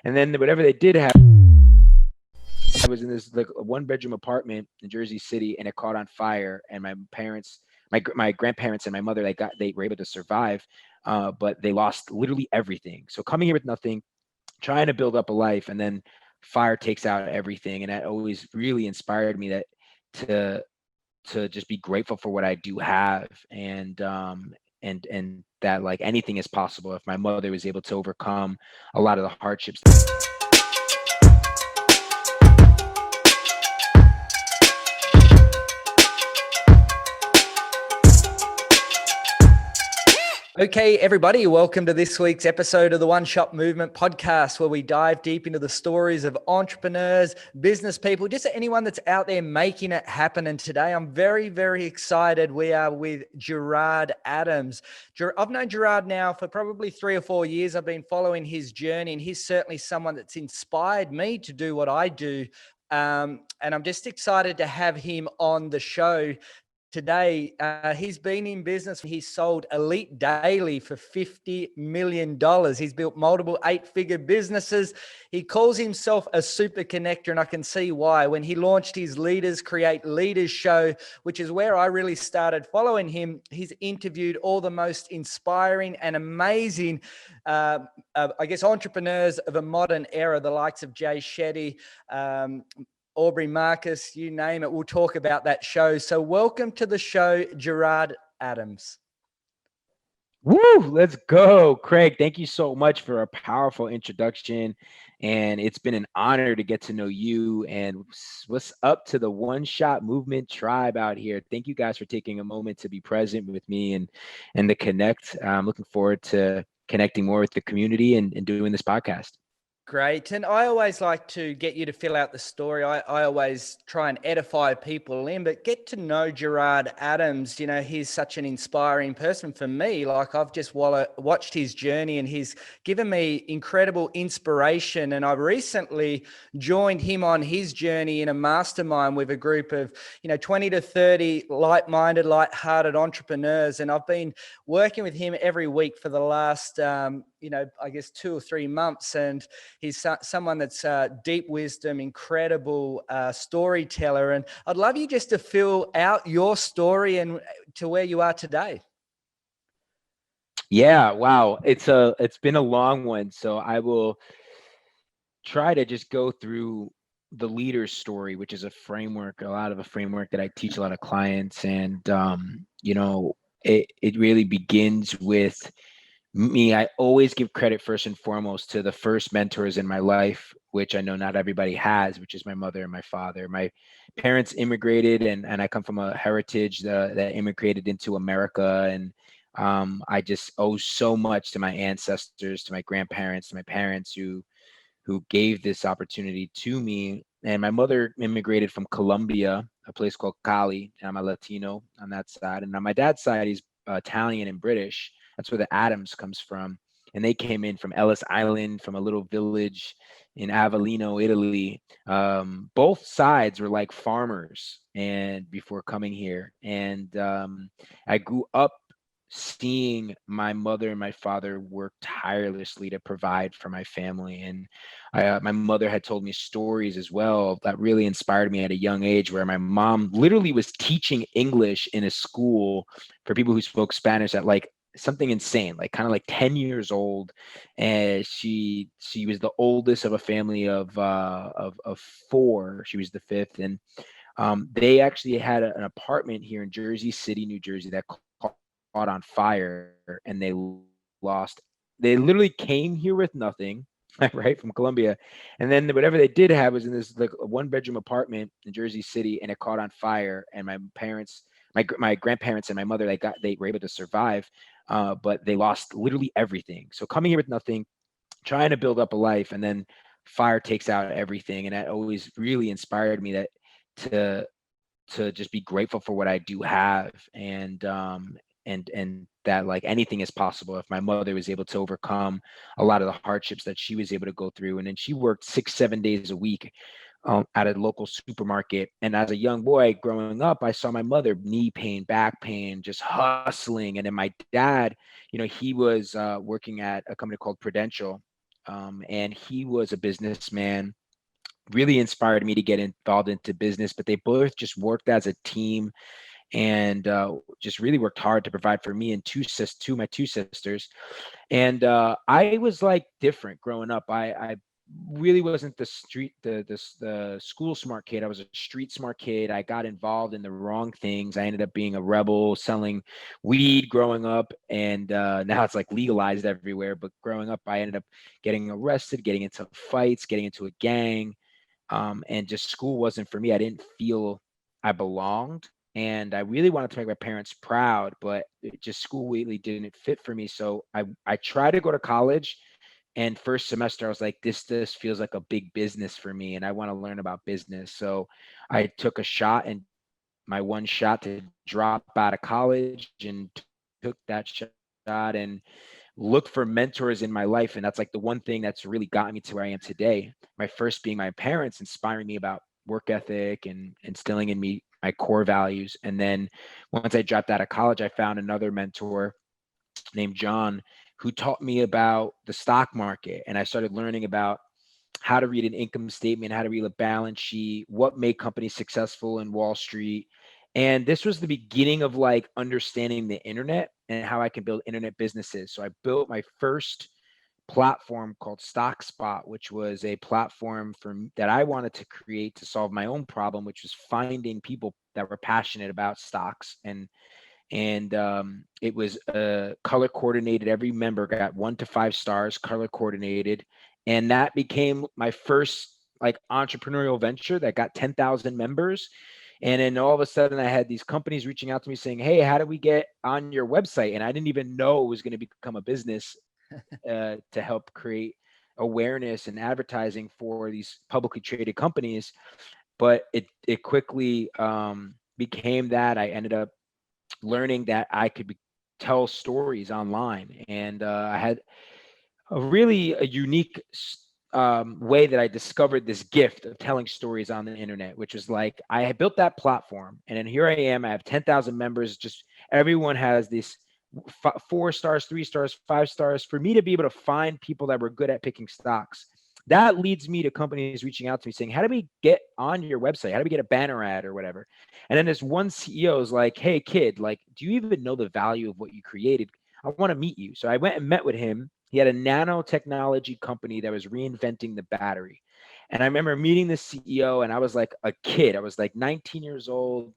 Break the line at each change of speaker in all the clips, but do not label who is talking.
And then whatever they did have, I was in this like a one bedroom apartment in Jersey City, and it caught on fire. And my parents, my grandparents, and my mother, they were able to survive, but they lost literally everything. So coming here with nothing, trying to build up a life, and then fire takes out everything. And that always really inspired me that to to just be grateful for what I do have, and that like anything is possible if my mother was able to overcome a lot of the hardships.
Okay, everybody, welcome to this week's episode of the One Shop Movement podcast, where we dive deep into the stories of entrepreneurs, business people, just anyone that's out there making it happen. And today I'm very, very excited. We are with Gerard Adams. I've known Gerard now for probably 3 or 4 years. I've been following his journey, and he's certainly someone that's inspired me to do what I do. And I'm just excited to have him on the show today. He's been in business. He's sold Elite Daily for $50 million. He's built multiple 8-figure businesses. He calls himself a super connector, and I can see why. When he launched his Leaders Create Leaders show, which is where I really started following him, he's interviewed all the most inspiring and amazing, entrepreneurs of a modern era, the likes of Jay Shetty, Aubrey Marcus, you name it. We'll talk about that show. So welcome to the show, Gerard Adams.
Woo, let's go. Craig, thank you so much for a powerful introduction. And it's been an honor to get to know you and what's up to the One Shot Movement tribe out here. Thank you guys for taking a moment to be present with me and to connect. I'm looking forward to connecting more with the community and doing this podcast.
Great. And I always like to get you to fill out the story. I always try and edify people in, but get to know Gerard Adams. You know, he's such an inspiring person for me. Like, I've just watched his journey, and he's given me incredible inspiration. And I've recently joined him on his journey in a mastermind with a group of, 20 to 30 like-minded, light-hearted entrepreneurs. And I've been working with him every week for the last, 2 or 3 months. And he's someone that's deep wisdom, incredible storyteller. And I'd love you just to fill out your story and to where you are today.
Yeah, wow. It's been a long one. So I will try to just go through the leader's story, which is a framework that I teach a lot of clients. And it really begins with me. I always give credit first and foremost to the first mentors in my life, which I know not everybody has, which is my mother and my father. My parents immigrated, and I come from a heritage that immigrated into America. And I just owe so much to my ancestors, to my grandparents, to my parents who gave this opportunity to me. And my mother immigrated from Colombia, a place called Cali, and I'm a Latino on that side. And on my dad's side, he's Italian and British. That's where the Adams comes from. And they came in from Ellis Island, from a little village in Avellino, Italy. Both sides were like farmers and before coming here. And I grew up seeing my mother and my father work tirelessly to provide for my family. And my mother had told me stories as well that really inspired me at a young age, where my mom literally was teaching English in a school for people who spoke Spanish at like something insane, like kind of like 10 years old. And she was the oldest of a family of 4. She was the 5th. And they actually had an apartment here in Jersey City, New Jersey, that caught on fire, and they literally came here with nothing, right, from Colombia. And then whatever they did have was in this like a one bedroom apartment in Jersey City, and it caught on fire. And my grandparents and my mother, they were able to survive, but they lost literally everything. So coming here with nothing, trying to build up a life, and then fire takes out everything. And that always really inspired me that to just be grateful for what I do have, and that like anything is possible if my mother was able to overcome a lot of the hardships that she was able to go through. And then she worked 6-7 days a week at a local supermarket. And as a young boy growing up, I saw my mother, knee pain, back pain, just hustling. And then my dad, he was working at a company called Prudential, and he was a businessman, really inspired me to get involved into business, but they both just worked as a team and just really worked hard to provide for me and my two sisters. And I was like different growing up. I really wasn't the school smart kid. I was a street smart kid. I got involved in the wrong things. I ended up being a rebel, selling weed growing up, and now it's like legalized everywhere. But growing up, I ended up getting arrested, getting into fights, getting into a gang, and just school wasn't for me. I didn't feel I belonged, and I really wanted to make my parents proud, but just school really didn't fit for me. So I tried to go to college, and first semester I was like, this feels like a big business for me, and I want to learn about business. So I took a shot, and my one shot to drop out of college, and took that shot and look for mentors in my life. And that's like the one thing that's really gotten me to where I am today. My first being my parents, inspiring me about work ethic and instilling in me my core values. And then once I dropped out of college, I found another mentor named John who taught me about the stock market. And I started learning about how to read an income statement, how to read a balance sheet, what made companies successful in Wall Street. And this was the beginning of like understanding the internet and how I can build internet businesses. So I built my first platform called StockSpot, which was a platform that I wanted to create to solve my own problem, which was finding people that were passionate about stocks. And it was color coordinated. Every member got 1 to 5 stars, color coordinated, and that became my first like entrepreneurial venture that got 10,000 members. And then all of a sudden, I had these companies reaching out to me saying, "Hey, how do we get on your website?" And I didn't even know it was going to become a business to help create awareness and advertising for these publicly traded companies. But it quickly became that. I ended up learning that I could tell stories online, and I had a unique way that I discovered this gift of telling stories on the internet, which was like I had built that platform, and then here I am. I have 10,000 members. Just everyone has this 4 stars, 3 stars, 5 stars. For me to be able to find people that were good at picking stocks, that leads me to companies reaching out to me saying, "How do we get on your website? How do we get a banner ad or whatever?" And then this one CEO is like, "Hey, kid, like, do you even know the value of what you created? I want to meet you." So I went and met with him. He had a nanotechnology company that was reinventing the battery. And I remember meeting the CEO, and I was like a kid. I was like 19 years old,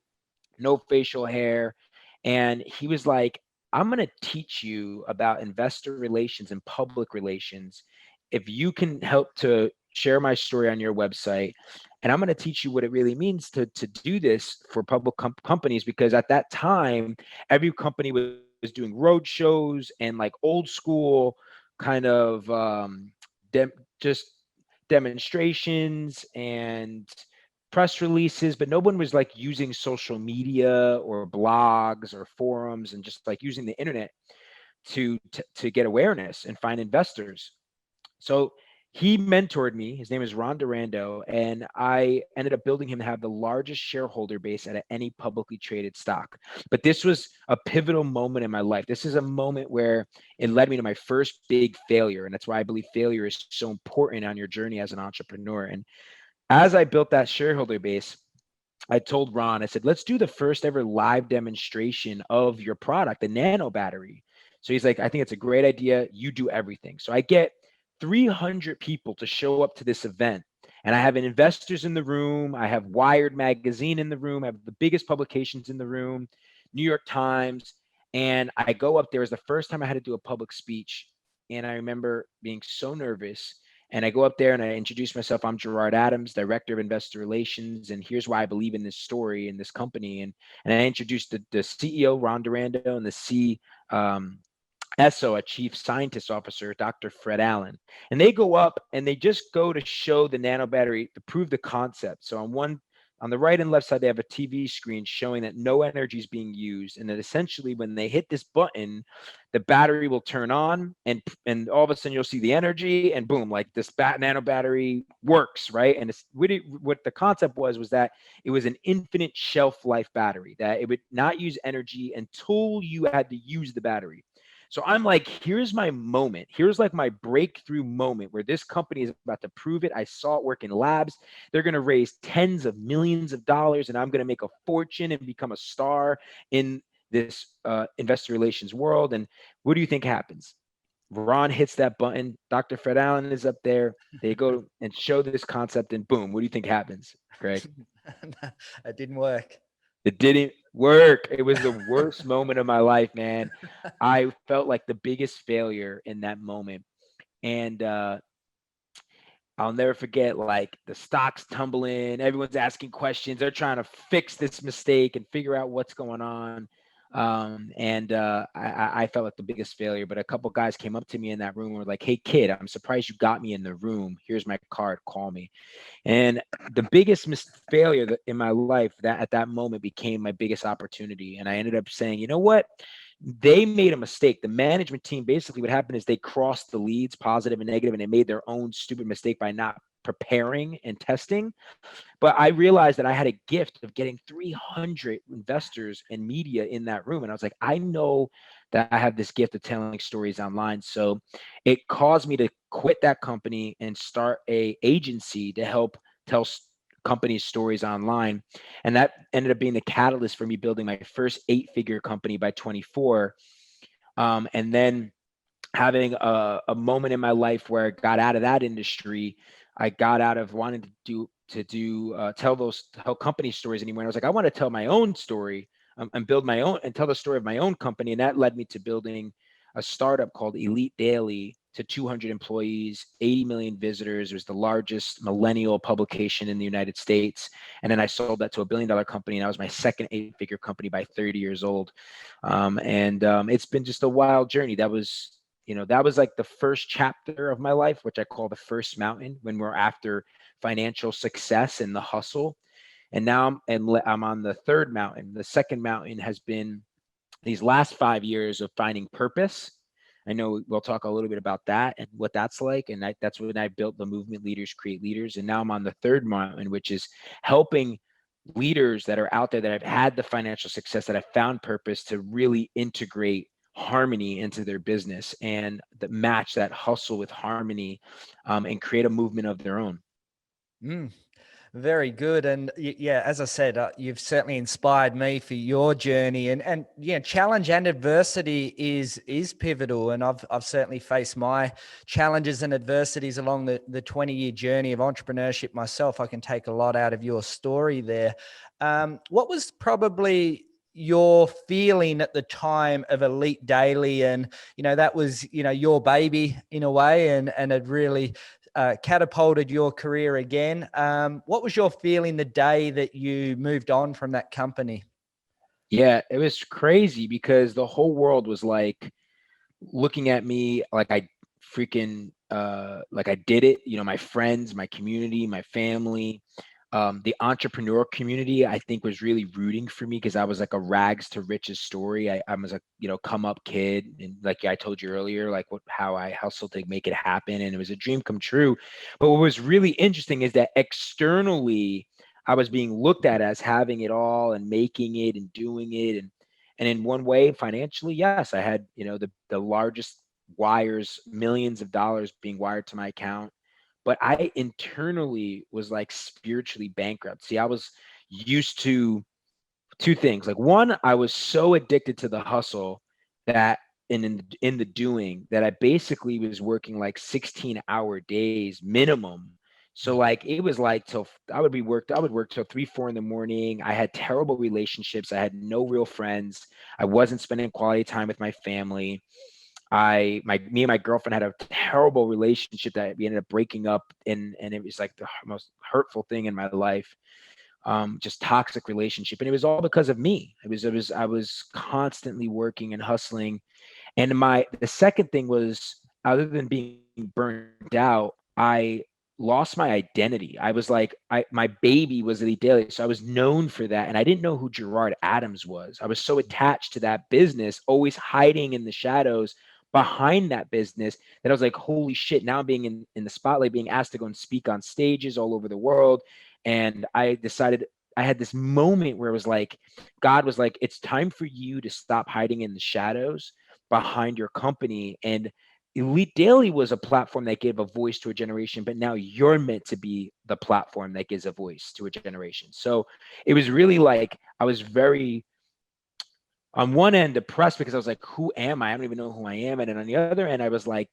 no facial hair. And he was like, "I'm going to teach you about investor relations and public relations if you can help to share my story on your website. And I'm going to teach you what it really means to do this for public companies, because at that time, every company was doing road shows and like old school kind of just demonstrations and press releases, but no one was like using social media or blogs or forums and just like using the internet to get awareness and find investors. So he mentored me. His name is Ron Durando, and I ended up building him to have the largest shareholder base at any publicly traded stock. But this was a pivotal moment in my life. This is a moment where it led me to my first big failure, and that's why I believe failure is so important on your journey as an entrepreneur. And as I built that shareholder base, I told Ron, I said, "Let's do the first ever live demonstration of your product, the nano battery." So he's like, "I think it's a great idea. You do everything." So I get 300 people to show up to this event. And I have investors in the room. I have Wired Magazine in the room. I have the biggest publications in the room, New York Times. And I go up there. It was the first time I had to do a public speech. And I remember being so nervous. And I go up there and I introduce myself. I'm Gerard Adams, Director of Investor Relations. And here's why I believe in this story in this company. And I introduced the CEO, Ron Durando, and the ESO, a chief scientist officer, Dr. Fred Allen. And they go up and they just go to show the nano battery to prove the concept. So on the right and left side, they have a TV screen showing that no energy is being used. And that essentially when they hit this button, the battery will turn on and all of a sudden you'll see the energy and boom, like this nano battery works, right? And it's really what the concept was that it was an infinite shelf life battery, that it would not use energy until you had to use the battery. So I'm like, here's my moment. Here's like my breakthrough moment where this company is about to prove it. I saw it work in labs. They're going to raise tens of millions of dollars, and I'm going to make a fortune and become a star in this investor relations world. And what do you think happens? Ron hits that button. Dr. Fred Allen is up there. They go and show this concept, and boom, what do you think happens, Greg?
It didn't work.
It didn't work. It was the worst moment of my life, man. I felt like the biggest failure in that moment. And I'll never forget, like, the stocks tumbling, everyone's asking questions. They're trying to fix this mistake and figure out what's going on. I felt like the biggest failure. But a couple guys came up to me in that room and were like, "Hey, kid, I'm surprised you got me in the room. Here's my card. Call me." And the biggest failure in my life, that at that moment became my biggest opportunity. And I ended up saying, you know what? They made a mistake. The management team, basically what happened is they crossed the leads, positive and negative, and they made their own stupid mistake by not preparing and testing. But I realized that I had a gift of getting 300 investors and media in that room. And I was like, I know that I have this gift of telling stories online. So it caused me to quit that company and start a agency to help tell companies stories online. And that ended up being the catalyst for me building my first 8-figure company by 24. And then having a moment in my life where I got out of that industry. I got out of wanting tell company stories anymore. And I was like, I want to tell my own story, and build my own and tell the story of my own company. And that led me to building a startup called Elite Daily to 200 employees, 80 million visitors. It was the largest millennial publication in the United States. And then I sold that to a $1 billion company. And that was my second 8-figure company by 30 years old. It's been just a wild journey. That was like the first chapter of my life, which I call the first mountain, when we're after financial success and the hustle. And now I'm on the third mountain. The second mountain has been these last 5 years of finding purpose. I know we'll talk a little bit about that and what that's like. And that's when I built the movement Leaders Create Leaders. And now I'm on the third mountain, which is helping leaders that are out there that have had the financial success, that have found purpose, to really integrate harmony into their business and match that hustle with harmony, and create a movement of their own.
Mm, very good. And yeah, as I said, you've certainly inspired me for your journey. And yeah, challenge and adversity is pivotal. And I've certainly faced my challenges and adversities along the 20-year journey of entrepreneurship myself. I can take a lot out of your story there. What was probably your feeling at the time of Elite Daily? And that was your baby in a way, and it really catapulted your career again. What was your feeling the day that you moved on from that company?
Yeah, it was crazy because the whole world was like looking at me like I freaking like I did it. My friends, my community, my family, the entrepreneur community, I think, was really rooting for me because I was like a rags to riches story. I was a come up kid, and like I told you earlier, like how I hustled to make it happen, and it was a dream come true. But what was really interesting is that externally, I was being looked at as having it all and making it and doing it, and in one way, financially, yes, I had the largest wires, millions of dollars being wired to my account. But I internally was like spiritually bankrupt. See, I was used to two things. Like, one, I was so addicted to the hustle that in the doing, that I basically was working like 16-hour days minimum. So like it was like till I would work till 3, 4 in the morning. I had terrible relationships. I had no real friends. I wasn't spending quality time with my family. Me and my girlfriend had a terrible relationship that we ended up breaking up, and it was like the most hurtful thing in my life. Just toxic relationship, and it was all because of me. I was constantly working and hustling. And the second thing was, other than being burned out, I lost my identity. I was like, my baby was Elite Daily, so I was known for that, and I didn't know who Gerard Adams was. I was so attached to that business, always hiding in the shadows behind that business, that I was like, holy shit, now I'm being in the spotlight, being asked to go and speak on stages all over the world. And I decided, I had this moment where it was like, God was like, it's time for you to stop hiding in the shadows. behind your company. And Elite Daily was a platform that gave a voice to a generation, but now you're meant to be the platform that gives a voice to a generation. So it was really like, I was very, on one end, depressed because I was like, who am I? I don't even know who I am. And then on the other end, I was like,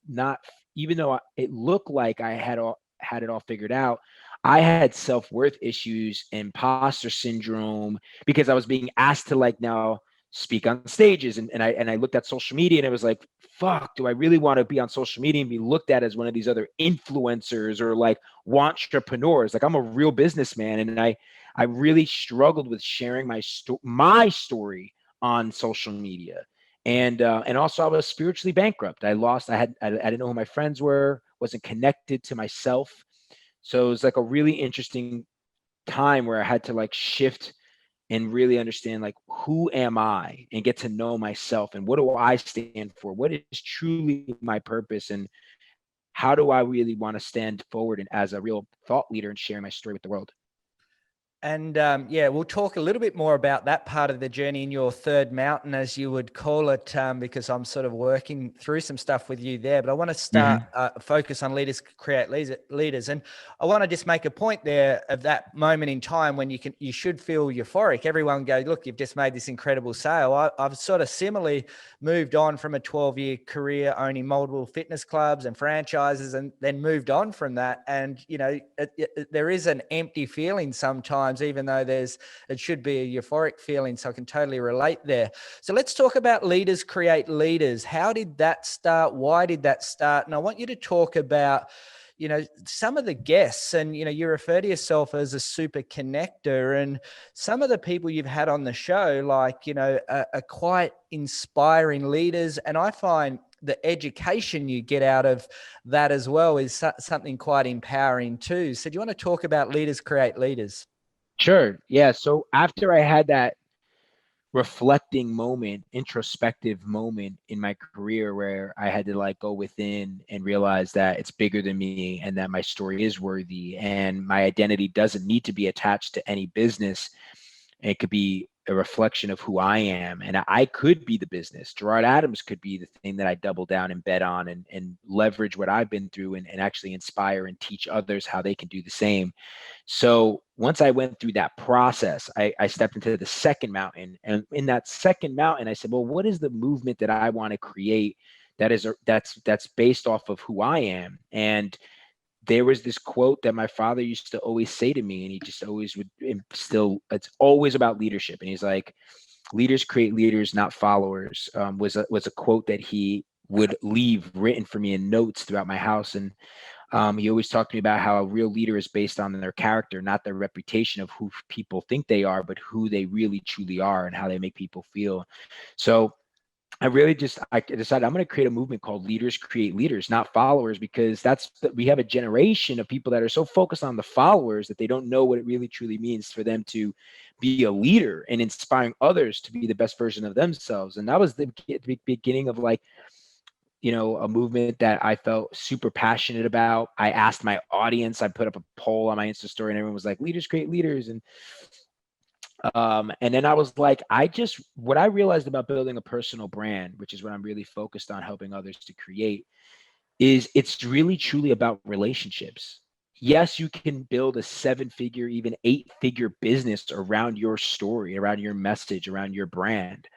not, even though it looked like I had it all figured out, I had self-worth issues, imposter syndrome, because I was being asked to like now speak on stages. And I looked at social media and it was like, fuck, do I really want to be on social media and be looked at as one of these other influencers or like entrepreneurs? Like, I'm a real businessman. And I really struggled with sharing my story on social media. And also I was spiritually bankrupt. I didn't know who my friends were, wasn't connected to myself. So it was like a really interesting time where I had to like shift and really understand like, who am I, and get to know myself, and what do I stand for? What is truly my purpose, and how do I really want to stand forward and as a real thought leader and sharing my story with the world?
And yeah, we'll talk a little bit more about that part of the journey in your third mountain, as you would call it, because I'm sort of working through some stuff with you there. But I want to start focus on leaders create leaders, and I want to just make a point there of that moment in time when you should feel euphoric. Everyone goes, look, you've just made this incredible sale. I've sort of similarly moved on from a 12-year career owning multiple fitness clubs and franchises, and then moved on from that. And there is an empty feeling sometimes, even though it should be a euphoric feeling. So I can totally relate there. So let's talk about leaders create leaders. How did that start? Why did that start? And I want you to talk about, some of the guests, and, you refer to yourself as a super connector, and some of the people you've had on the show, like, are quite inspiring leaders. And I find the education you get out of that as well is something quite empowering too. So do you want to talk about leaders create leaders?
Sure. Yeah. So after I had that reflecting moment, introspective moment in my career where I had to like go within and realize that it's bigger than me and that my story is worthy and my identity doesn't need to be attached to any business. It could be a reflection of who I am, and I could be the business. Gerard Adams could be the thing that I double down and bet on, and leverage what I've been through, and actually inspire and teach others how they can do the same. So once I went through that process, I stepped into the second mountain. And in that second mountain, I said, well, what is the movement that I want to create that's based off of who I am? And there was this quote that my father used to always say to me, and he just always would instill, it's always about leadership. And he's like, leaders create leaders, not followers, was a quote that he would leave written for me in notes throughout my house. And he always talked to me about how a real leader is based on their character, not their reputation of who people think they are, but who they really truly are and how they make people feel. So I decided I'm going to create a movement called Leaders Create Leaders, not followers, because we have a generation of people that are so focused on the followers that they don't know what it really truly means for them to be a leader and inspiring others to be the best version of themselves. And that was the beginning of like, a movement that I felt super passionate about. I asked my audience, I put up a poll on my Insta story, and everyone was like, leaders create leaders. And then I was like, what I realized about building a personal brand, which is what I'm really focused on helping others to create, is it's really truly about relationships. Yes, you can build a 7-figure, even 8-figure business around your story, around your message, around your brand.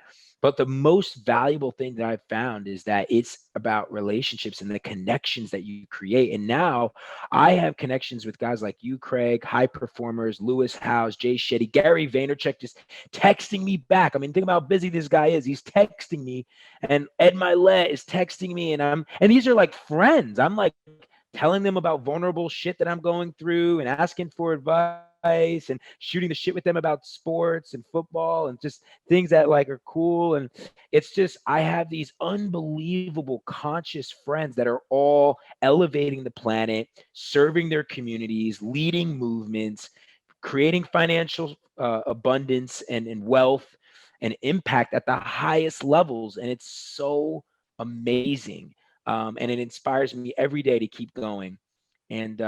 But the most valuable thing that I've found is that it's about relationships and the connections that you create. And now I have connections with guys like you, Craig, high performers, Lewis Howes, Jay Shetty, Gary Vaynerchuk, just texting me back. I mean, think about how busy this guy is. He's texting me, and Ed Milet is texting me, and these are like friends. I'm like telling them about vulnerable shit that I'm going through and asking for advice and shooting the shit with them about sports and football and just things that like are cool. And it's just, I have these unbelievable conscious friends that are all elevating the planet, serving their communities, leading movements, creating financial abundance and wealth and impact at the highest levels. And it's so amazing. And it inspires me every day to keep going. And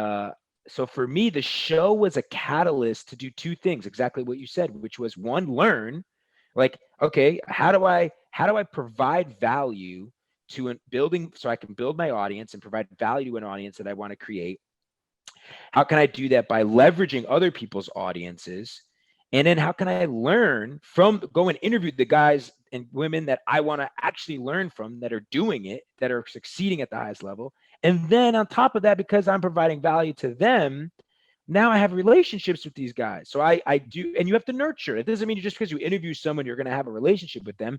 so for me, the show was a catalyst to do two things, exactly what you said, which was one, learn, like, okay, how do I provide value to building, so I can build my audience and provide value to an audience that I want to create? How can I do that by leveraging other people's audiences? And then how can I learn from, go and interview the guys and women that I want to actually learn from, that are doing it, that are succeeding at the highest level. And then on top of that, because I'm providing value to them, now I have relationships with these guys. So I do, and you have to nurture. It doesn't mean just because you interview someone, you're going to have a relationship with them.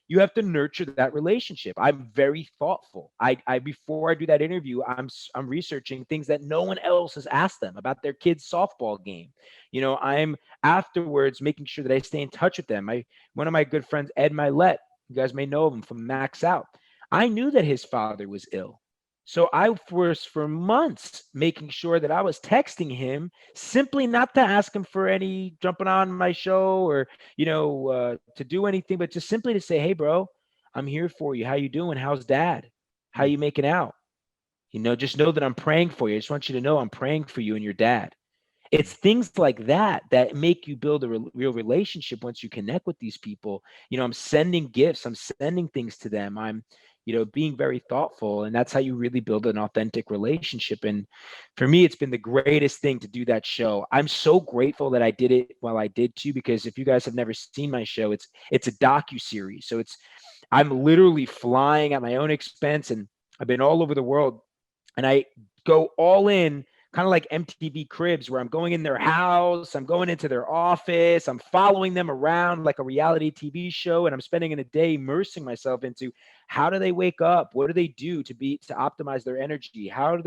You have to nurture that relationship. I'm very thoughtful. I before I do that interview, I'm researching things that no one else has asked them about their kid's softball game. I'm afterwards making sure that I stay in touch with them. One of my good friends, Ed Milet, you guys may know of him from Max Out. I knew that his father was ill. So I was for months making sure that I was texting him, simply not to ask him for any jumping on my show or, to do anything, but just simply to say, hey, bro, I'm here for you. How you doing? How's dad? How you making out? Just know that I'm praying for you. I just want you to know I'm praying for you and your dad. It's things like that that make you build a real relationship once you connect with these people. I'm sending gifts, I'm sending things to them, I'm being very thoughtful, and that's how you really build an authentic relationship. And for me, it's been the greatest thing to do that show. I'm so grateful that I did it while I did too, because if you guys have never seen my show, it's a docu-series. So I'm literally flying at my own expense, and I've been all over the world, and I go all in, kind of like MTV Cribs, where I'm going in their house, I'm going into their office, I'm following them around like a reality TV show, and I'm spending in a day immersing myself into how do they wake up, what do they do to optimize their energy, how are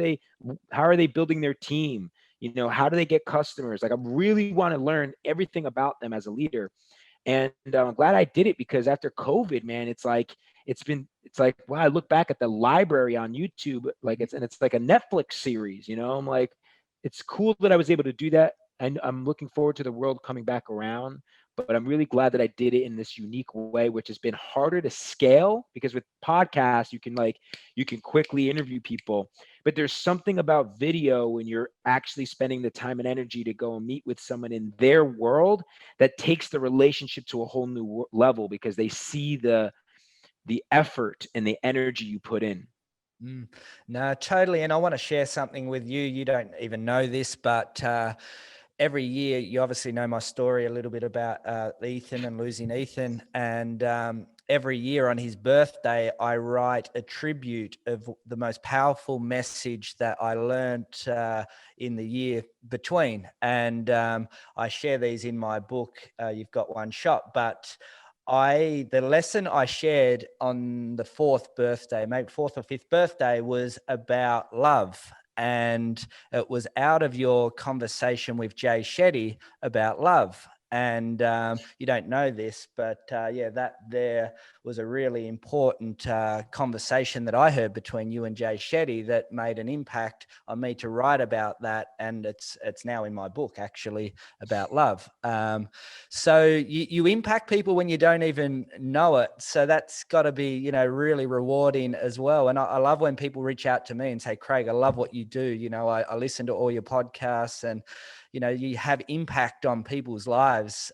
they building their team, how do they get customers? Like, I really want to learn everything about them as a leader. And I'm glad I did it, because after COVID, man, it's like, wow, I look back at the library on YouTube, like it's like a Netflix series, I'm like, it's cool that I was able to do that. And I'm looking forward to the world coming back around, but I'm really glad that I did it in this unique way, which has been harder to scale, because with podcasts, you can quickly interview people, but there's something about video when you're actually spending the time and energy to go and meet with someone in their world, that takes the relationship to a whole new level, because they see the effort and the energy you put in.
No, totally. And I want to share something with you. You don't even know this, but every year, you obviously know my story a little bit about Ethan and losing Ethan. And every year on his birthday, I write a tribute of the most powerful message that I learned in the year between. And I share these in my book, You've Got One Shot. But the lesson I shared on the fourth birthday, maybe fourth or fifth birthday, was about love. And it was out of your conversation with Jay Shetty about love. And you don't know this, but that there was a really important conversation that I heard between you and Jay Shetty that made an impact on me to write about that. And it's now in my book, actually, about love. So you impact people when you don't even know it. So that's got to be, really rewarding as well. And I love when people reach out to me and say, Craig, I love what you do. I listen to all your podcasts, and, you have impact on people's lives.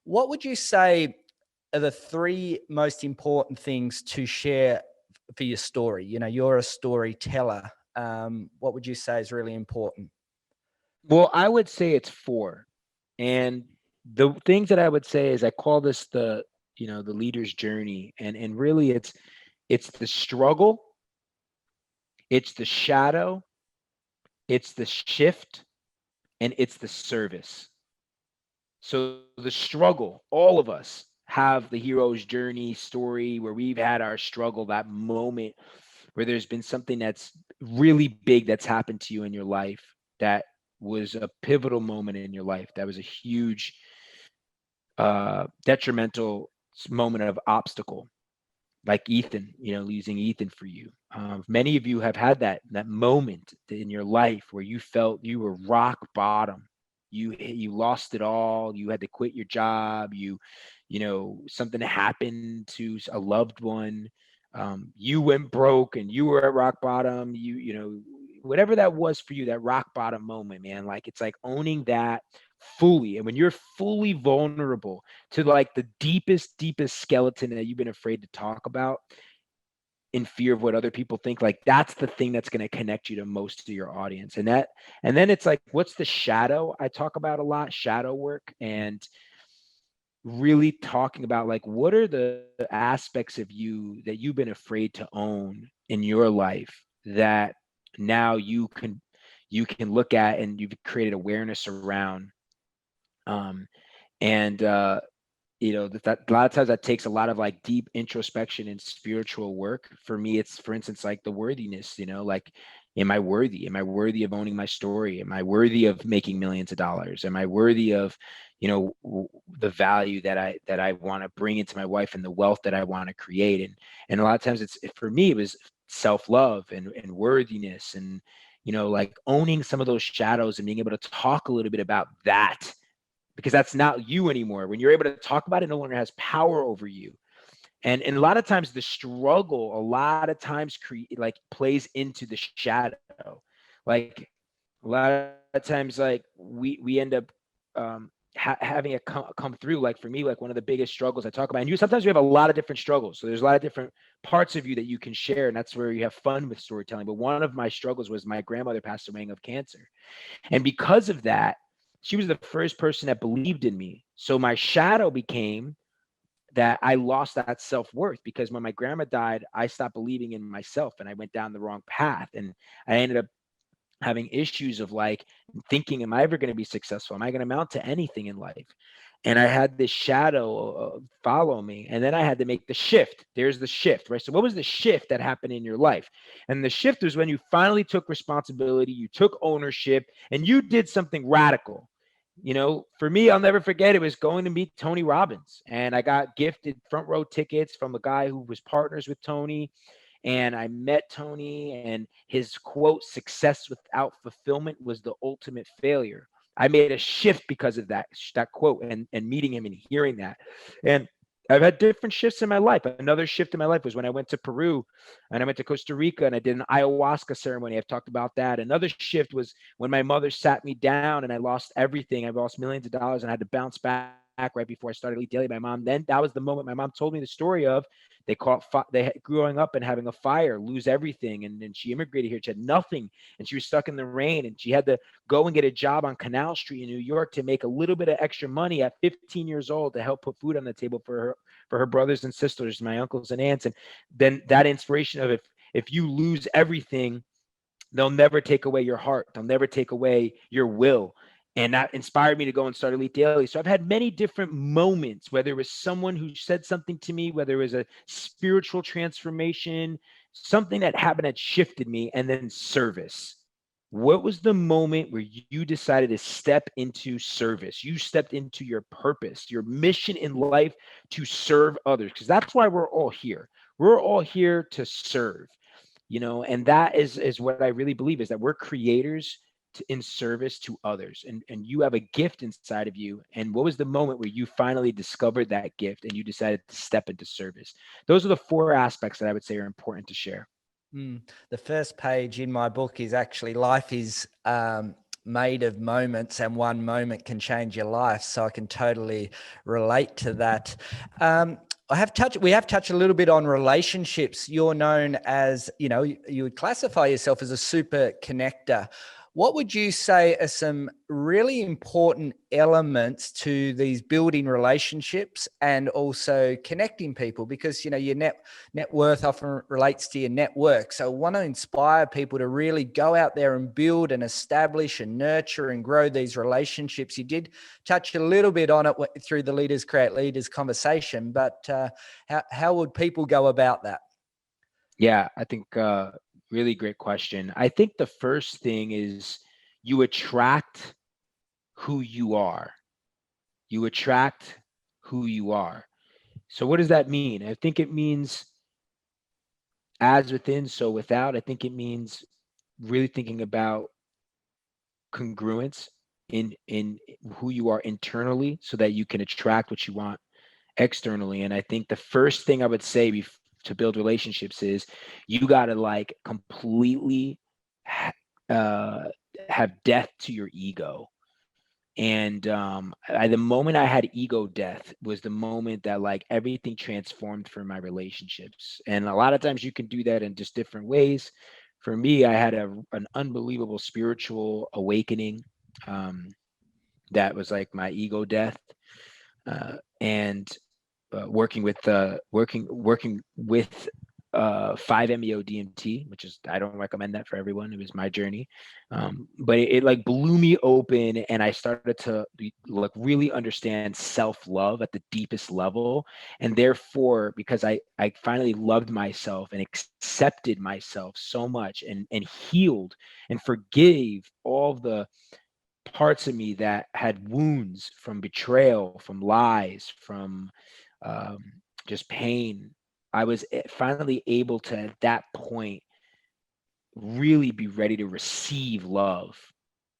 What would you say are the three most important things to share for your story? You're a storyteller. What would you say is really important?
Well, I would say it's four. And the things that I would say is, I call this the leader's journey. And really it's the struggle, it's the shadow, it's the shift, and it's the service. So the struggle, all of us have the hero's journey story where we've had our struggle, that moment where there's been something that's really big that's happened to you in your life, that was a pivotal moment in your life, that was a huge detrimental moment of obstacle, like Ethan, losing Ethan for you. Many of you have had that moment in your life where you felt you were rock bottom. You lost it all. You had to quit your job. Something happened to a loved one. You went broke and you were at rock bottom. Whatever that was for you, that rock bottom moment, man. Like, it's like owning that fully. And when you're fully vulnerable to like the deepest skeleton that you've been afraid to talk about in fear of what other people think, like that's the thing that's going to connect you to most of your audience. And then it's like, what's the shadow? I talk about a lot, shadow work, and really talking about like, what are the aspects of you that you've been afraid to own in your life that now you can look at and you've created awareness around. um and that a lot of times that takes a lot of like deep introspection and spiritual work. For me, it's, for instance, like the worthiness, like, am I worthy of owning my story? Am I worthy of making millions of dollars? Am I worthy of the value that I want to bring into my wife and the wealth that I want to create? And a lot of times for me, it was self-love and worthiness, and like owning some of those shadows and being able to talk a little bit about that, because that's not you anymore. When you're able to talk about it, no longer has power over you. And a lot of times the struggle, a lot of times like plays into the shadow. Like a lot of times, like we end up having it come through. Like for me, like one of the biggest struggles I talk about, and sometimes we have a lot of different struggles. So there's a lot of different parts of you that you can share, and that's where you have fun with storytelling. But one of my struggles was my grandmother passed away of cancer. And because of that, she was the first person that believed in me. So my shadow became that I lost that self-worth, because when my grandma died, I stopped believing in myself and I went down the wrong path. And I ended up having issues of like thinking, am I ever going to be successful? Am I going to amount to anything in life? And I had this shadow follow me. And then I had to make the shift. There's the shift, right? So what was the shift that happened in your life? And the shift was when you finally took responsibility, you took ownership, and you did something radical. For me, I'll never forget, it was going to meet Tony Robbins. And I got gifted front row tickets from a guy who was partners with Tony. And I met Tony, and his quote, "Success without fulfillment was the ultimate failure." I made a shift because of that quote, and meeting him and hearing that. And I've had different shifts in my life. Another shift in my life was when I went to Peru and I went to Costa Rica and I did an ayahuasca ceremony. I've talked about that. Another shift was when my mother sat me down and I lost everything. I lost millions of dollars and I had to bounce back right before I started Elite Daily. My mom, then that was the moment my mom told me the story of they growing up and having a fire, lose everything. And then she immigrated here. She had nothing and she was stuck in the rain, and she had to go and get a job on Canal Street in New York to make a little bit of extra money at 15 years old to help put food on the table for her brothers and sisters, my uncles and aunts. And then that inspiration of, if you lose everything, they'll never take away your heart. They'll never take away your will. And that inspired me to go and start Elite Daily. So I've had many different moments, whether it was someone who said something to me, whether it was a spiritual transformation, something that happened that shifted me, and then service. What was the moment where you decided to step into service? You stepped into your purpose, your mission in life, to serve others, because that's why we're all here. We're all here to serve. And that is what I really believe, is that we're creators in service to others, and you have a gift inside of you. And what was the moment where you finally discovered that gift and you decided to step into service? Those are the four aspects that I would say are important to share.
The first page in my book is actually, life is made of moments, and one moment can change your life. So I can totally relate to that. We have touched a little bit on relationships. You're known as, you would classify yourself as a super connector. What would you say are some really important elements to these building relationships and also connecting people? Because, your net worth often relates to your network. So I want to inspire people to really go out there and build and establish and nurture and grow these relationships. You did touch a little bit on it through the Leaders Create Leaders conversation, but how would people go about that?
Yeah, I think really great question. I think the first thing is you attract who you are. You attract who you are. So what does that mean? I think it means as within, so without. I think it means really thinking about congruence in who you are internally, so that you can attract what you want externally. And I think the first thing I would say to build relationships is you got to like completely uh, have death to your ego. And the moment I had ego death was the moment that like everything transformed for my relationships. And a lot of times you can do that in just different ways. For me, I had an unbelievable spiritual awakening, um, that was like my ego death, and working with 5-MeO DMT, which is, I don't recommend that for everyone. It was my journey, but it like blew me open, and I started to like really understand self-love at the deepest level, and therefore, because I finally loved myself and accepted myself so much, and healed and forgave all the parts of me that had wounds from betrayal, from lies, from um, just pain. I was finally able to, at that point, really be ready to receive love.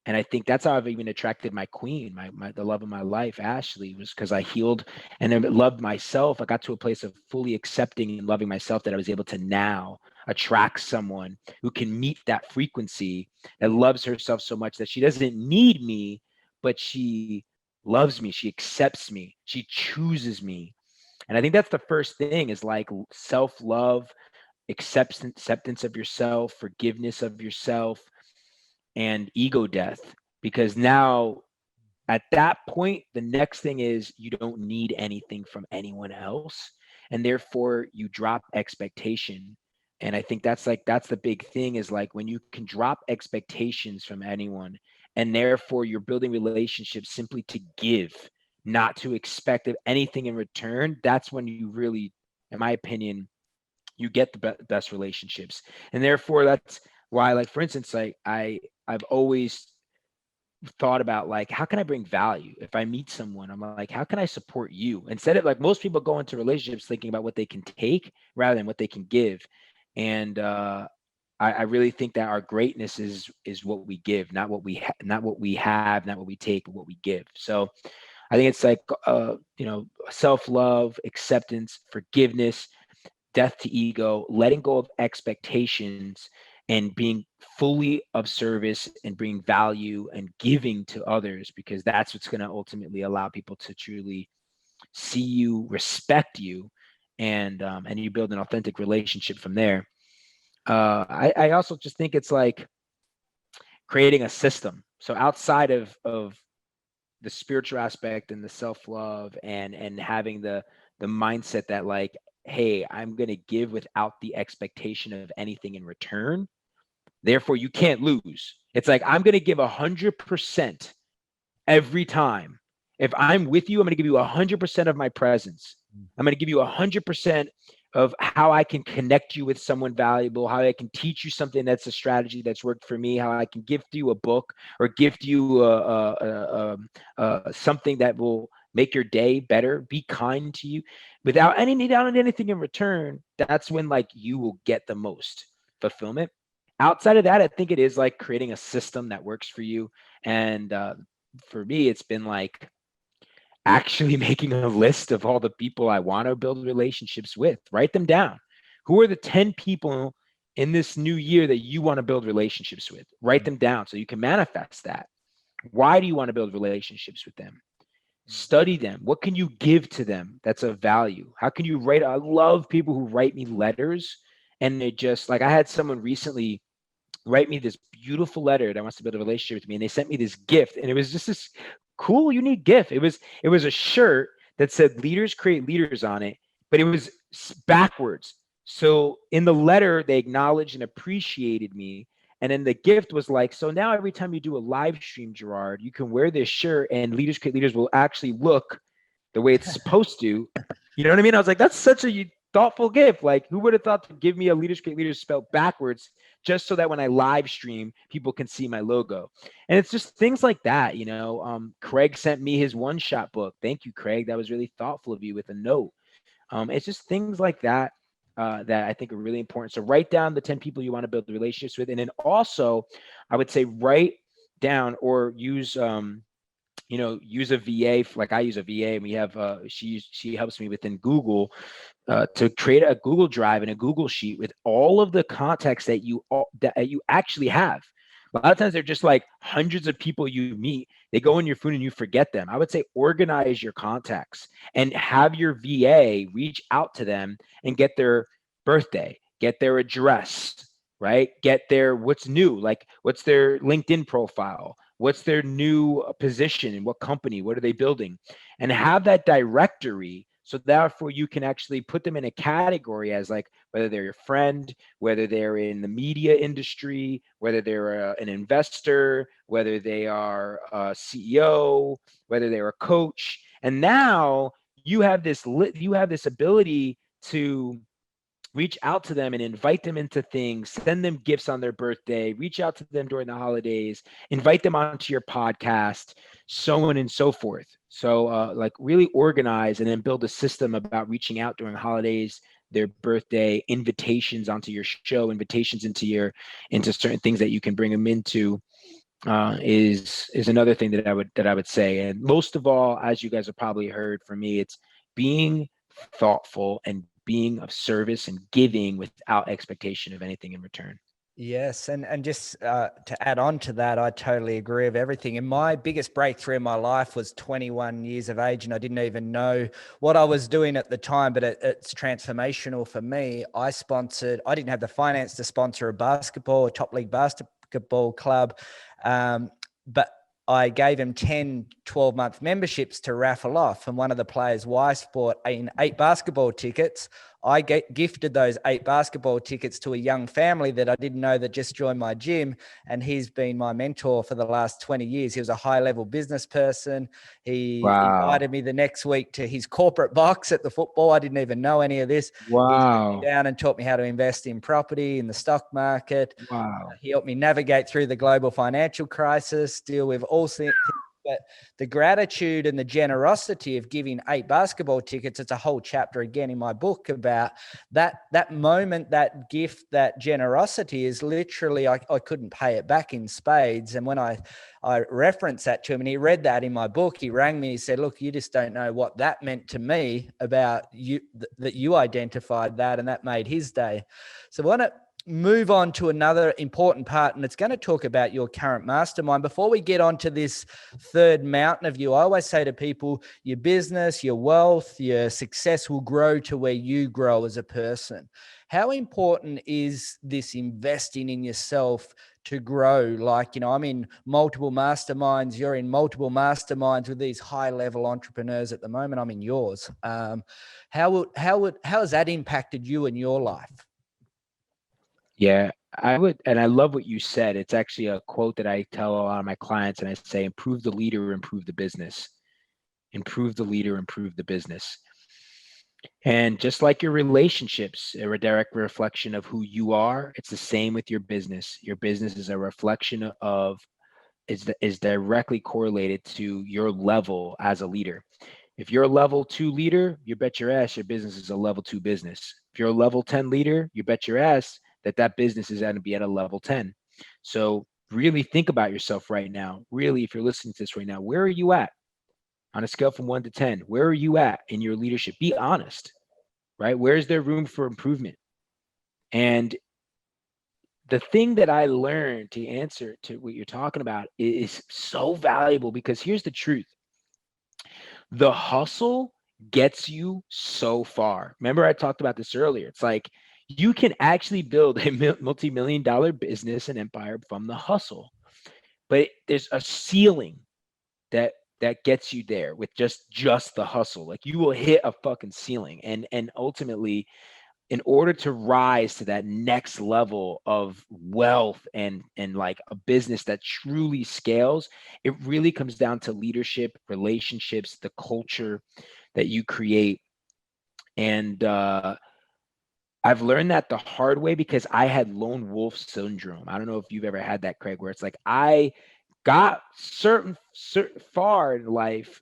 And I think that's how I've even attracted my queen, my the love of my life, Ashley, was because I healed and then loved myself. I got to a place of fully accepting and loving myself that I was able to now attract someone who can meet that frequency, that loves herself so much that she doesn't need me, but she loves me, she accepts me, she chooses me. And I think that's the first thing, is like self-love, acceptance of yourself, forgiveness of yourself, and ego death. Because now, at that point, the next thing is you don't need anything from anyone else, and therefore you drop expectation. And I think that's the big thing, is like when you can drop expectations from anyone, and therefore you're building relationships simply to give, not to expect anything in return. That's when you really, in my opinion, you get the best relationships. And therefore that's why, like, for instance, like I've always thought about, like, how can I bring value? If I meet someone, I'm like, how can I support you? Instead of, like, most people go into relationships thinking about what they can take rather than what they can give. And I really think that our greatness is what we give, not what not what we have, not what we take, but what we give. So I think it's like, self-love, acceptance, forgiveness, death to ego, letting go of expectations, and being fully of service and bring value and giving to others, because that's what's going to ultimately allow people to truly see you, respect you, and you build an authentic relationship from there. I also just think it's like creating a system. So outside of the spiritual aspect and the self-love, and having the mindset that, like, hey, I'm going to give without the expectation of anything in return, therefore you can't lose. It's like, I'm going to give 100% every time. If I'm with you, I'm going to give you 100% of my presence. I'm going to give you 100% of how I can connect you with someone valuable, how I can teach you something that's a strategy that's worked for me, how I can gift you a book, or gift you something that will make your day better, be kind to you without anything in return. That's when, like, you will get the most fulfillment. Outside of that, I think it is like creating a system that works for you. And for me, it's been like actually making a list of all the people I want to build relationships with. Write them down. Who are the 10 people in this new year that you want to build relationships with? Write them down so you can manifest that. Why do you want to build relationships with them? Study them. What can you give to them that's of value? How can you write? I love people who write me letters, and it just, like, I had someone recently write me this beautiful letter that wants to build a relationship with me, and they sent me this gift, and it was just this cool, unique gift. It was a shirt that said "Leaders Create Leaders" on it, but it was backwards. So in the letter, they acknowledged and appreciated me, and then the gift was like, so now every time you do a live stream, Gerard, you can wear this shirt, and Leaders Create Leaders will actually look the way it's supposed to. You know what I mean? I was like, that's such a thoughtful gift. Like, who would have thought to give me a Leaders Create Leaders spelled backwards, just so that when I live stream, people can see my logo? And it's just things like that, you know. Craig sent me his one-shot book. Thank you, Craig. That was really thoughtful of you, with a note. It's just things like that, that I think are really important. So write down the 10 people you want to build relationships with. And then also, I would say, write down or use use a VA. Like, I use a VA, and we have she helps me within Google, to create a Google Drive and a Google Sheet with all of the contacts that you actually have. A lot of times they're just like hundreds of people you meet. They go in your phone and you forget them. I would say organize your contacts and have your VA reach out to them and get their birthday, get their address, right? Get their what's new, like what's their LinkedIn profile, what's their new position in what company, what are they building, and have that directory. So therefore you can actually put them in a category as like whether they're your friend, whether they're in the media industry, whether they're an investor, whether they are a CEO, whether they're a coach. And now you have this ability to reach out to them and invite them into things, send them gifts on their birthday, reach out to them during the holidays, invite them onto your podcast, so on and so forth. So like really organize and then build a system about reaching out during holidays, their birthday, invitations onto your show, invitations into certain things that you can bring them into. Is another thing that I would say. And most of all, as you guys have probably heard from me, it's being thoughtful and being of service and giving without expectation of anything in return.
Yes, and just to add on to that, I totally agree with everything. And my biggest breakthrough in my life was 21 years of age, and I didn't even know what I was doing at the time, but it's transformational for me. I didn't have the finance to sponsor a top league basketball club, but I gave him 10, 12-month memberships to raffle off. And one of the players' wives bought 8 basketball tickets. I gifted those 8 basketball tickets to a young family that I didn't know that just joined my gym. And he's been my mentor for the last 20 years. He was a high-level business person. He invited me the next week to his corporate box at the football. I didn't even know any of this. He sat me down and taught me how to invest in property, in the stock market. He helped me navigate through the global financial crisis, deal with all things. But the gratitude and the generosity of giving 8 basketball tickets, it's a whole chapter again in my book about that moment, that gift, that generosity is literally, I couldn't pay it back in spades. And when I referenced that to him and he read that in my book, he rang me, he said, look, you just don't know what that meant to me about you, that you identified that, and that made his day. So I want to move on to another important part, and it's going to talk about your current mastermind. Before we get on to this third mountain of you, I always say to people, your business, your wealth, your success will grow to where you grow as a person. How important is this investing in yourself to grow? Like, I'm in multiple masterminds, you're in multiple masterminds with these high-level entrepreneurs at the moment. I'm in yours. How has that impacted you in your life?
Yeah, I would. And I love what you said. It's actually a quote that I tell a lot of my clients, and I say, improve the leader, improve the business. Improve the leader, improve the business. And just like your relationships are a direct reflection of who you are, it's the same with your business. Your business is a reflection of, is directly correlated to your level as a leader. If you're a level 2 leader, you bet your ass your business is a level 2 business. If you're a level 10 leader, you bet your ass that business is going to be at a level 10. So really think about yourself right now. Really, if you're listening to this right now, where are you at on a scale from 1 to 10? Where are you at in your leadership? Be honest, right? Where is there room for improvement? And the thing that I learned to answer to what you're talking about is so valuable, because here's the truth. The hustle gets you so far. Remember, I talked about this earlier. It's like you can actually build a multi-million dollar business and empire from the hustle, but there's a ceiling that gets you there with just the hustle. Like you will hit a fucking ceiling, and ultimately, in order to rise to that next level of wealth and like a business that truly scales, it really comes down to leadership, relationships, the culture that you create. And I've learned that the hard way because I had lone wolf syndrome. I don't know if you've ever had that, Craig, where it's like I got certain far in life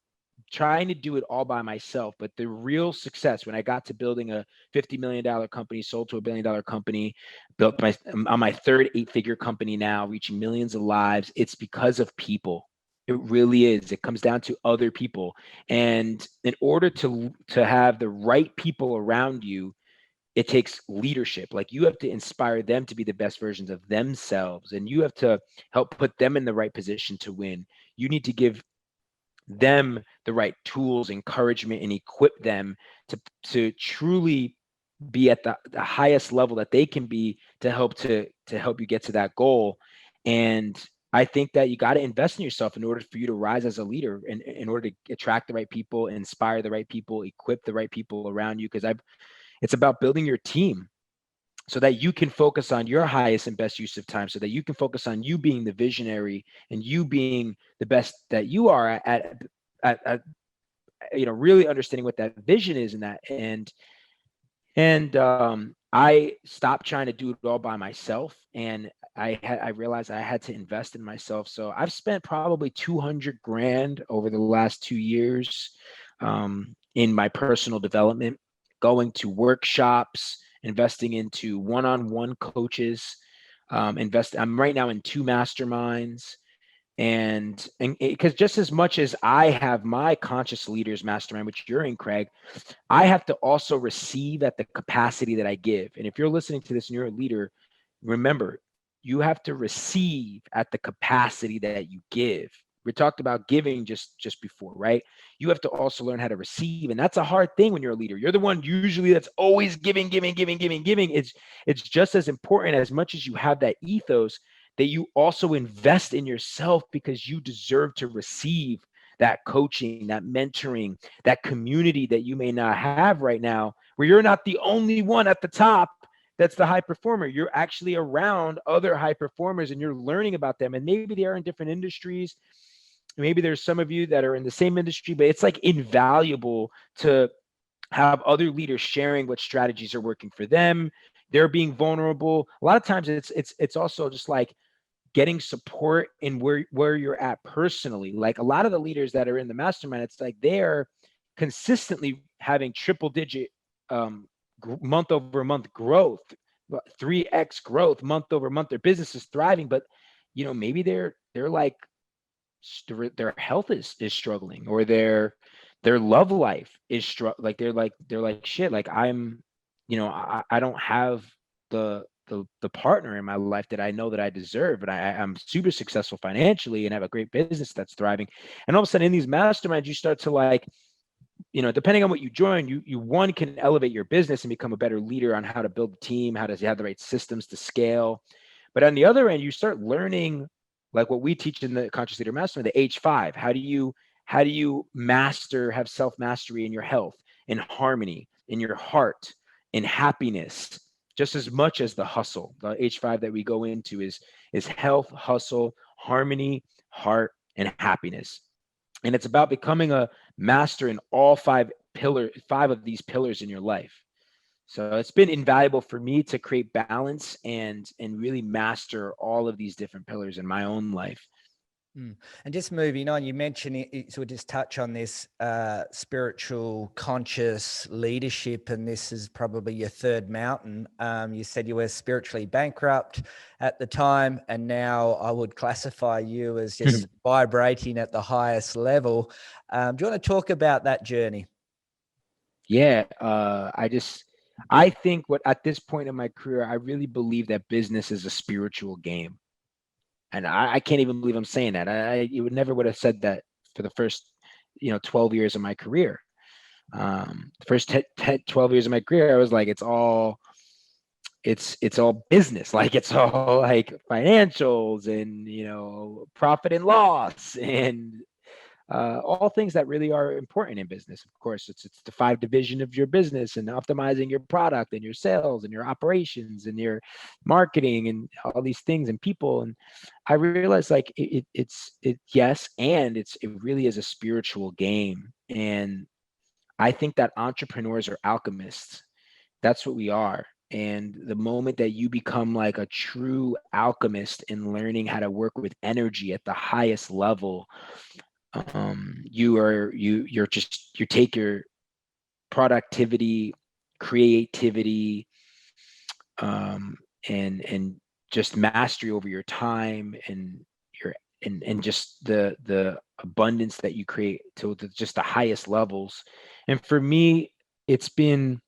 trying to do it all by myself. But the real success, when I got to building a $50 million company, sold to a $1 billion company, on my third 8-figure company now, reaching millions of lives, it's because of people. It really is. It comes down to other people. And in order to have the right people around you, it takes leadership. Like you have to inspire them to be the best versions of themselves, and you have to help put them in the right position to win. You need to give them the right tools, encouragement, and equip them to truly be at the highest level that they can be to help you get to that goal. And I think that you got to invest in yourself in order for you to rise as a leader, and in order to attract the right people, inspire the right people, equip the right people around you. Because it's about building your team so that you can focus on your highest and best use of time, so that you can focus on you being the visionary and you being the best that you are at really understanding what that vision is, and that and I stopped trying to do it all by myself, and I realized I had to invest in myself. So I've spent probably 200 grand over the last 2 years in my personal development, going to workshops, investing into one-on-one coaches. I'm right now in 2 masterminds, and because just as much as I have my conscious leaders mastermind, which you're in, Craig, I have to also receive at the capacity that I give. And if you're listening to this and you're a leader, remember, you have to receive at the capacity that you give. We talked about giving just before, right? You have to also learn how to receive, and that's a hard thing when you're a leader. You're the one usually that's always giving, giving, giving, giving, giving. It's just as important, as much as you have that ethos, that you also invest in yourself, because you deserve to receive that coaching, that mentoring, that community that you may not have right now, where you're not the only one at the top that's the high performer. You're actually around other high performers and you're learning about them. And maybe they are in different industries. Maybe there's some of you that are in the same industry, but it's like invaluable to have other leaders sharing what strategies are working for them. They're being vulnerable. A lot of times it's also just like getting support in where you're at personally. Like a lot of the leaders that are in the mastermind, it's like they're consistently having triple digit month over month growth, 3x growth month over month. Their business is thriving, but maybe they're like their health is struggling, or their love life is like they're like shit. Like I don't have the partner in my life that I know that I deserve. And I'm super successful financially and have a great business that's thriving. And all of a sudden in these masterminds, you start to like, depending on what you join, you one can elevate your business and become a better leader on how to build a team, how does you have the right systems to scale. But on the other end, you start learning like what we teach in the Conscious Leader Mastermind, the H5. How do you have self-mastery in your health, in harmony, in your heart, in happiness, just as much as the hustle. The H5 that we go into is health, hustle, harmony, heart, and happiness. And it's about becoming a master in all five of these pillars in your life. So it's been invaluable for me to create balance and really master all of these different pillars in my own life.
And just moving on, you mentioned it, so we'll just touch on this spiritual, conscious leadership, and this is probably your third mountain. You said you were spiritually bankrupt at the time, and now I would classify you as just vibrating at the highest level. Do you want to talk about that journey?
Yeah, I think at this point in my career, I really believe that business is a spiritual game. And I can't even believe I'm saying that. You would have said that for the first, 12 years of my career. The first 12 years of my career, I was like, it's all business. Like it's all like financials and, profit and loss and all things that really are important in business. Of course, it's the 5 division of your business, and optimizing your product and your sales and your operations and your marketing and all these things and people. And I realized like yes, and it really is a spiritual game. And I think that entrepreneurs are alchemists. That's what we are. And the moment that you become like a true alchemist in learning how to work with energy at the highest level, you take your productivity, creativity, and just mastery over your time and your and just the abundance that you create to just the highest levels. And for me, it's been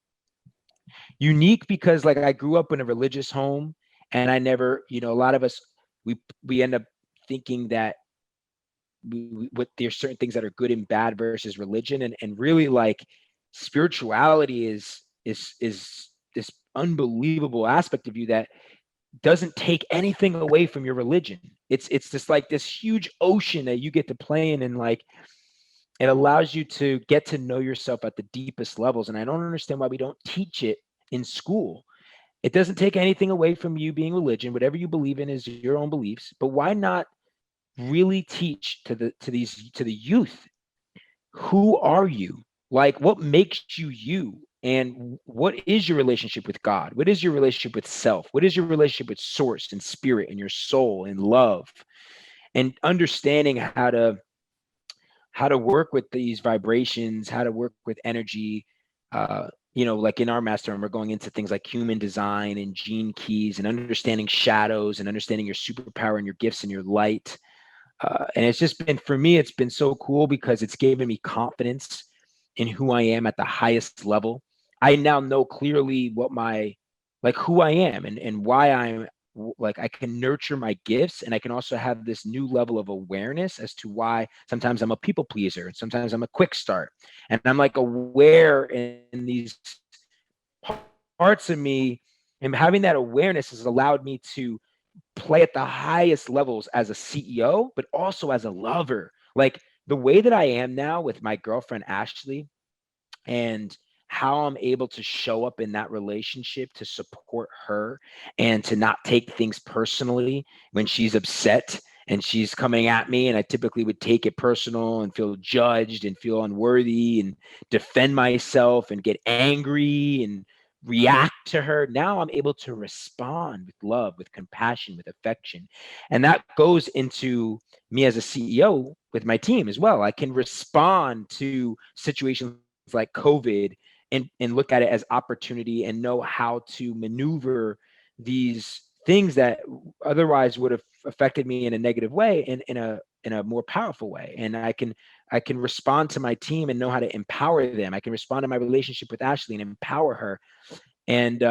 Unique because like I grew up in a religious home, and I never, a lot of us, we end up thinking that what there's certain things that are good and bad versus religion, and really like spirituality is this unbelievable aspect of you that doesn't take anything away from your religion. It's just like this huge ocean that you get to play in, and like it allows you to get to know yourself at the deepest levels. And I don't understand why we don't teach it in school. It doesn't take anything away from you being religion. Whatever you believe in is your own beliefs, but why not really teach to the youth, who are you? Like, what makes you you? And what is your relationship with God? What is your relationship with self? What is your relationship with source and spirit and your soul and love? And understanding how to work with these vibrations, how to work with energy. Like in our mastermind, we're going into things like human design and gene keys and understanding shadows and understanding your superpower and your gifts and your light. And it's just been, for me, it's been so cool because it's given me confidence in who I am at the highest level. I now know clearly like who I am, and why like I can nurture my gifts, and I can also have this new level of awareness as to why sometimes I'm a people pleaser and sometimes I'm a quick start. And I'm like aware in these parts of me, and having that awareness has allowed me to play at the highest levels as a CEO, but also as a lover. Like the way that I am now with my girlfriend, Ashley, and how I'm able to show up in that relationship to support her and to not take things personally when she's upset and she's coming at me. And I typically would take it personal and feel judged and feel unworthy and defend myself and get angry and react to her. Now I'm able to respond with love, with compassion, with affection. And that goes into me as a CEO with my team as well. I can respond to situations like COVID and look at it as opportunity and know how to maneuver these things that otherwise would have affected me in a negative way in a more powerful way. And I can respond to my team and know how to empower them. I can respond to my relationship with Ashley and empower her. And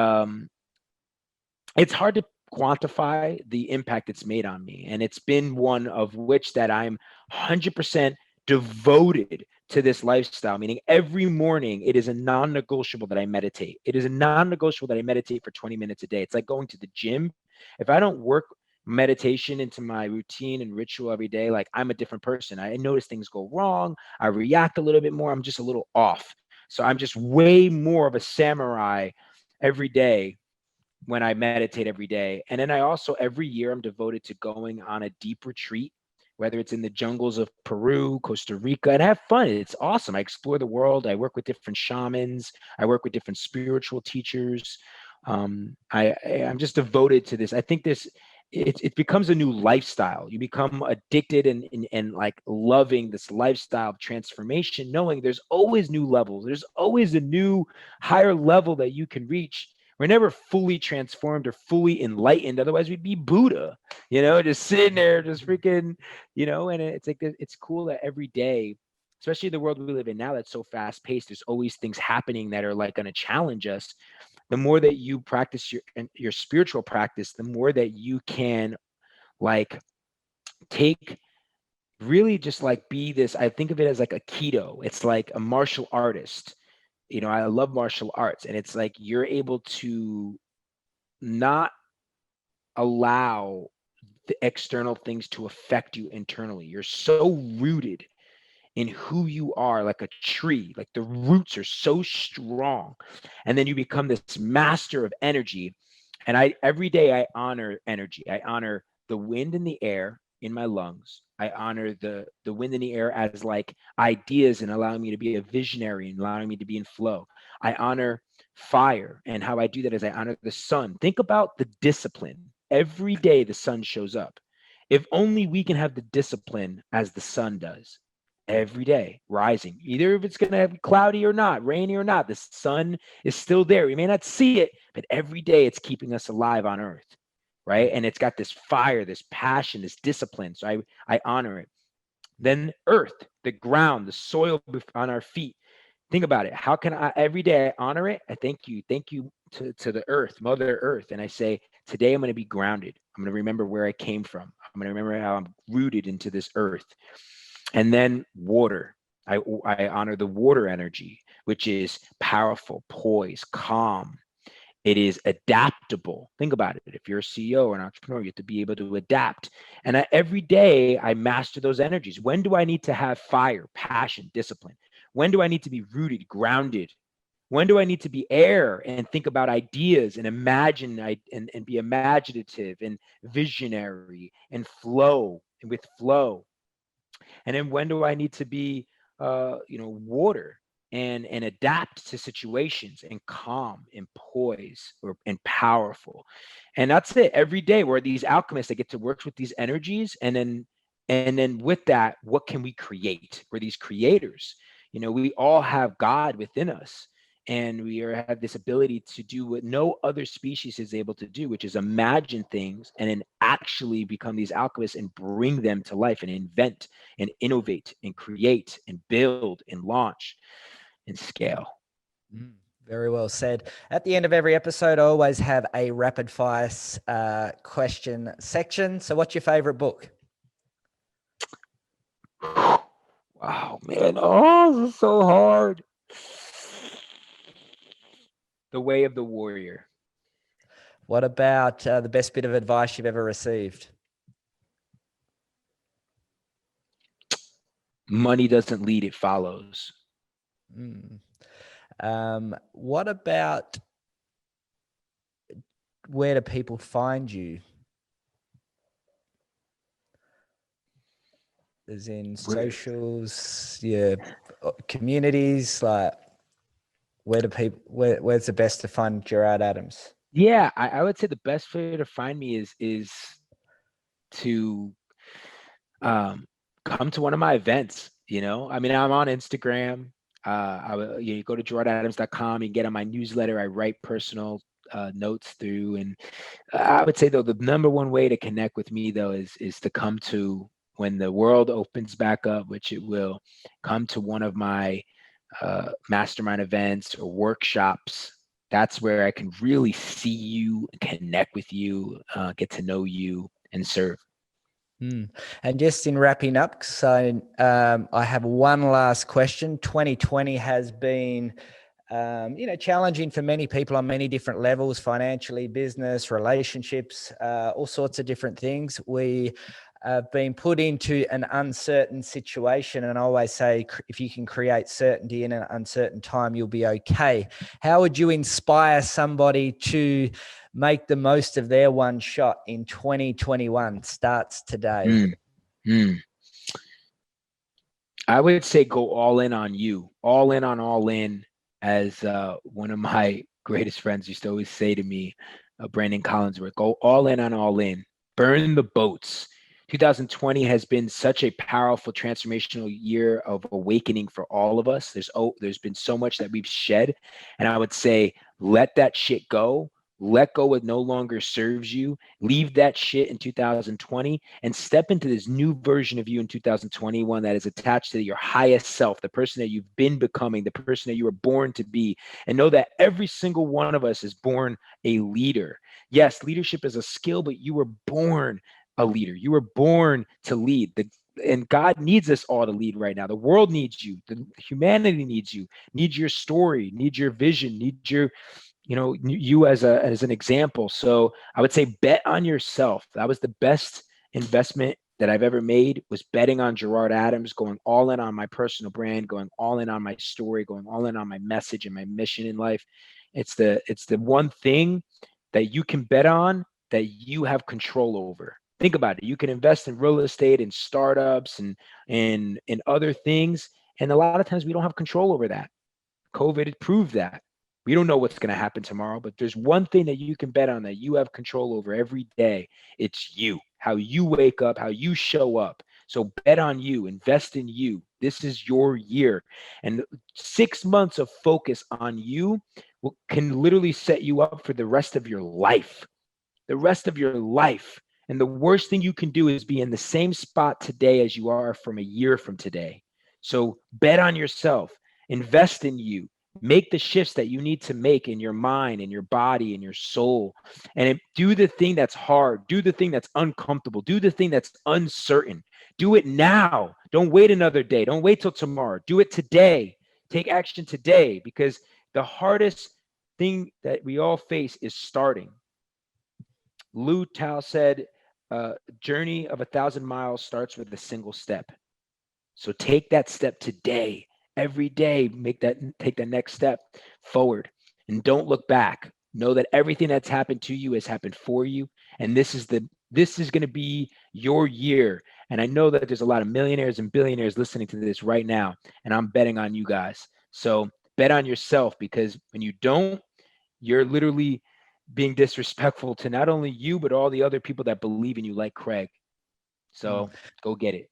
it's hard to quantify the impact it's made on me. And it's been one of which that I'm 100% devoted to this lifestyle, meaning every morning it is a non-negotiable that I meditate. It is a non-negotiable that I meditate for 20 minutes a day. It's like going to the gym. If I don't work meditation into my routine and ritual every day, like I'm a different person. I notice things go wrong. I react a little bit more. I'm just a little off. So I'm just way more of a samurai every day when I meditate every day. And then I also, every year, I'm devoted to going on a deep retreat, whether it's in the jungles of Peru, Costa Rica, and have fun. It's awesome. I explore the world. I work with different shamans. I work with different spiritual teachers. I'm just devoted to this. I think it becomes a new lifestyle. You become addicted and like loving this lifestyle of transformation, knowing there's always new levels. There's always a new higher level that you can reach. We're never fully transformed or fully enlightened. Otherwise, we'd be Buddha, just sitting there, just freaking, and it's like, it's cool that every day, especially the world we live in now that's so fast paced, there's always things happening that are like going to challenge us. The more that you practice your spiritual practice, the more that you can like take really just like be this, I think of it as like a keto. It's like a martial artist. I love martial arts, and it's like you're able to not allow the external things to affect you internally. You're so rooted in who you are, like a tree, like the roots are so strong. And then you become this master of energy. And every day I honor energy. I honor the wind and the air in my lungs. I honor the wind and the air as like ideas and allowing me to be a visionary and allowing me to be in flow. I honor fire, and how I do that is I honor the sun. Think about the discipline. Every day the sun shows up. If only we can have the discipline as the sun does every day, rising, either if it's going to be cloudy or not, rainy or not, the sun is still there. We may not see it, but every day it's keeping us alive on earth, right? And it's got this fire, this passion, this discipline. So I honor it. Then earth, the ground, the soil on our feet. Think about it. How can I every day I honor it? I thank you to the earth, Mother Earth, and I say, today I'm going to be grounded. I'm going to remember where I came from. I'm going to remember how I'm rooted into this earth. And then water. I honor the water energy, which is powerful, poised, calm. It is adaptable. Think about it. If you're a CEO or an entrepreneur, you have to be able to adapt. And every day I master those energies. When do I need to have fire, passion, discipline? When do I need to be rooted, grounded? When do I need to be air and think about ideas and imagine and be imaginative and visionary and flow and with flow? And then when do I need to be, water and adapt to situations and calm and poise and powerful? And that's it. Every day we're these alchemists that get to work with these energies, and then with that, what can we create? We're these creators. We all have God within us, and have this ability to do what no other species is able to do, which is imagine things and then actually become these alchemists and bring them to life and invent and innovate and create and build and launch and scale.
Very well said. At the end of every episode, I always have a rapid fire question section. So what's your favorite book?
Wow, man. Oh, this is so hard. The Way of the Warrior.
What about the best bit of advice you've ever received?
Money doesn't lead, it follows.
What about where do people find you? As in socials, yeah, communities, like where's the best to find Gerard Adams?
Yeah, I would say the best way to find me is to come to one of my events. I mean, I'm on Instagram. You go to gerardadams.com and get on my newsletter. I write personal notes through, and I would say though the number one way to connect with me though is to come to, when the world opens back up, which it will, come to one of my mastermind events or workshops. That's where I can really see you, connect with you, get to know you, and serve.
And just in wrapping up, so I have one last question. 2020 has been, challenging for many people on many different levels, financially, business, relationships, all sorts of different things. We have been put into an uncertain situation. And I always say, if you can create certainty in an uncertain time, you'll be okay. How would you inspire somebody to make the most of their one shot in 2021? Starts today.
I would say go all in on you, all in on all in, as one of my greatest friends used to always say to me, Brandon Collinsworth, go all in on all in, burn the boats. 2020 has been such a powerful transformational year of awakening for all of us. There's been so much that we've shed, and I would say let that shit go. Let go what no longer serves you. Leave that shit in 2020 and step into this new version of you in 2021 that is attached to your highest self, the person that you've been becoming, the person that you were born to be. And know that every single one of us is born a leader. Yes, leadership is a skill, but you were born a leader. You were born to lead. And God needs us all to lead right now. The world needs you. The humanity needs you. Needs your story. Needs your vision. Needs you as an example. So I would say bet on yourself. That was the best investment that I've ever made, was betting on Gerard Adams, going all in on my personal brand, going all in on my story, going all in on my message and my mission in life. It's the one thing that you can bet on that you have control over. Think about it. You can invest in real estate and startups and other things. And a lot of times we don't have control over that. COVID proved that. We don't know what's going to happen tomorrow, but there's one thing that you can bet on that you have control over every day. It's you, how you wake up, how you show up. So bet on you, invest in you. This is your year. And 6 months of focus on you can literally set you up for the rest of your life. The rest of your life. And the worst thing you can do is be in the same spot today as you are from a year from today. So bet on yourself, invest in you, Make the shifts that you need to make in your mind, in your body, in your soul. And do the thing that's hard. Do the thing that's uncomfortable. Do the thing that's uncertain. Do it now. Don't wait another day. Don't wait till tomorrow. Do it today. Take action today, because the hardest thing that we all face is starting. Lou Tal said, journey of 1,000 miles starts with a single step. So take that step today. Every day, take that next step forward, and don't look back. Know that everything that's happened to you has happened for you, and this is going to be your year. And I know that there's a lot of millionaires and billionaires listening to this right now, and I'm betting on you guys. So bet on yourself, because when you don't, you're literally being disrespectful to not only you, but all the other people that believe in you, like Craig. So go get it.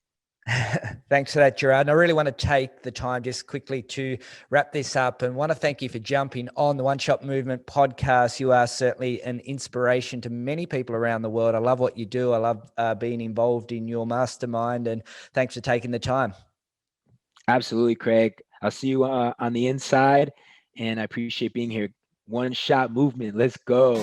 Thanks for that, Gerard. And I really want to take the time just quickly to wrap this up, and want to thank you for jumping on the One Shot Movement podcast. You are certainly an inspiration to many people around the world. I love what you do. I love being involved in your mastermind, and thanks for taking the time.
Absolutely, Craig. I'll see you on the inside, and I appreciate being here. One Shot Movement. Let's go.